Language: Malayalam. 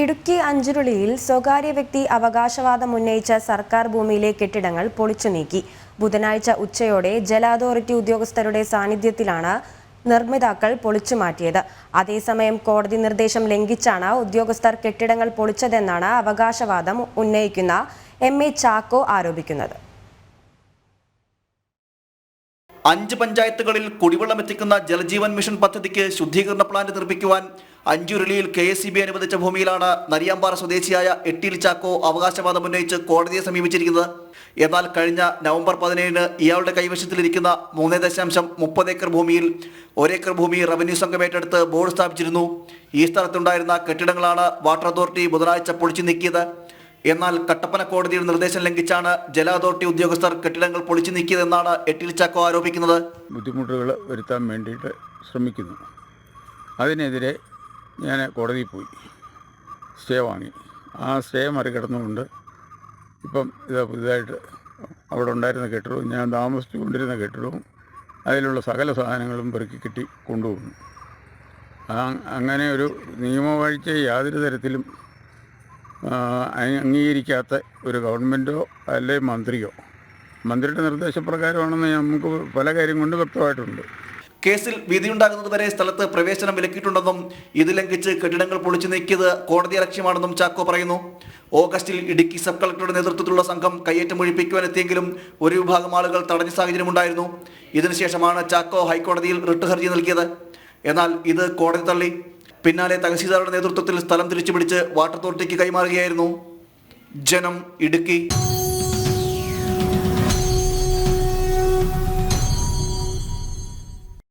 ഇടുക്കി അഞ്ചുരുളിയിൽ സ്വകാര്യ വ്യക്തി അവകാശവാദം ഉന്നയിച്ച സർക്കാർ ഭൂമിയിലെ കെട്ടിടങ്ങൾ പൊളിച്ചു നീക്കി. ബുധനാഴ്ച ഉച്ചയോടെ ജല അതോറിറ്റി ഉദ്യോഗസ്ഥരുടെ സാന്നിധ്യത്തിലാണ് നിർമ്മിതാക്കൾ പൊളിച്ചു മാറ്റിയത്. അതേസമയം കോടതി നിർദ്ദേശം ലംഘിച്ചാണ് ഉദ്യോഗസ്ഥർ കെട്ടിടങ്ങൾ പൊളിച്ചതെന്നാണ് അവകാശവാദം ഉന്നയിക്കുന്ന എം.എ. ചാക്കോ ആരോപിക്കുന്നത്. 5 പഞ്ചായത്തുകളിൽ കുടിവെള്ളം എത്തിക്കുന്ന ജലജീവൻ മിഷൻ പദ്ധതിക്ക് ശുദ്ധീകരണ പ്ലാന്റ് നിർമ്മിക്കുവാൻ അഞ്ചുരുളിയിൽ KSEB അനുവദിച്ച ഭൂമിയിലാണ് നരിയാമ്പാറ സ്വദേശിയായ എട്ടിൽ ചാക്കോ അവകാശവാദം ഉന്നയിച്ച് കോടതിയെ സമീപിച്ചിരിക്കുന്നത്. എന്നാൽ കഴിഞ്ഞ നവംബർ 17-ന് ഇയാളുടെ കൈവശത്തിലിരിക്കുന്ന 3.30 ഏക്കർ ഭൂമിയിൽ 1 ഏക്കർ ഭൂമി റവന്യൂ സംഘം ഏറ്റെടുത്ത് ബോർഡ് സ്ഥാപിച്ചിരുന്നു. ഈ സ്ഥലത്തുണ്ടായിരുന്ന കെട്ടിടങ്ങളാണ് വാട്ടർ അതോറിറ്റി ബുധനാഴ്ച പൊളിച്ചു നീക്കിയത്. എന്നാൽ കട്ടപ്പന കോടതിയുടെ നിർദ്ദേശം ലംഘിച്ചാണ് ജല അതോറിറ്റി ഉദ്യോഗസ്ഥർ കെട്ടിടങ്ങൾ പൊളിച്ചു നീക്കിയതെന്നാണ് എട്ടിൽ ചാക്കോ ആരോപിക്കുന്നത്. ബുദ്ധിമുട്ടുകൾ വരുത്താൻ വേണ്ടിയിട്ട് ശ്രമിക്കുന്നു. അതിനെതിരെ ഞാൻ കോടതിയിൽ പോയി സ്റ്റേ വാങ്ങി. ആ സ്റ്റേ മറികടന്നുകൊണ്ട് ഇപ്പം ഇത് പുതുതായിട്ട് അവിടെ ഉണ്ടായിരുന്ന കെട്ടിടവും ഞാൻ താമസിച്ചു കൊണ്ടിരുന്ന കെട്ടിടവും അതിലുള്ള സകല സാധനങ്ങളും പെറുക്കി കിട്ടി കൊണ്ടുപോകുന്നു. അങ്ങനെ ഒരു നിയമവാഴ്ച യാതൊരു തരത്തിലും അംഗീകരിക്കാത്ത ഒരു ഗവൺമെൻറ്റോ അല്ലെങ്കിൽ മന്ത്രിയുടെ നിർദ്ദേശപ്രകാരമാണെന്ന് നമുക്ക് പല കാര്യം കൊണ്ട് വ്യക്തമായിട്ടുണ്ട്. കേസിൽ വിധിയുണ്ടാകുന്നതുവരെ സ്ഥലത്ത് പ്രവേശനം വിലക്കിയിട്ടുണ്ടെന്നും ഇത് ലംഘിച്ച് കെട്ടിടങ്ങൾ പൊളിച്ചു നീക്കിയത് കോടതി ലക്ഷ്യമാണെന്നും ചാക്കോ പറയുന്നു. ഓഗസ്റ്റിൽ ഇടുക്കി സബ് കളക്ടറുടെ നേതൃത്വത്തിലുള്ള സംഘം കയ്യേറ്റം ഒഴിപ്പിക്കുവാനെത്തിയെങ്കിലും ഒരു വിഭാഗം ആളുകൾ തടഞ്ഞ സാഹചര്യമുണ്ടായിരുന്നു. ഇതിനുശേഷമാണ് ചാക്കോ ഹൈക്കോടതിയിൽ റിട്ട് ഹർജി നൽകിയത്. എന്നാൽ ഇത് കോടതി തള്ളി. പിന്നാലെ തഹസീൽദാരുടെ നേതൃത്വത്തിൽ സ്ഥലം തിരിച്ചുപിടിച്ച് വാട്ടർ അതോറിറ്റിക്ക് കൈമാറുകയായിരുന്നു. ജനം, ഇടുക്കി.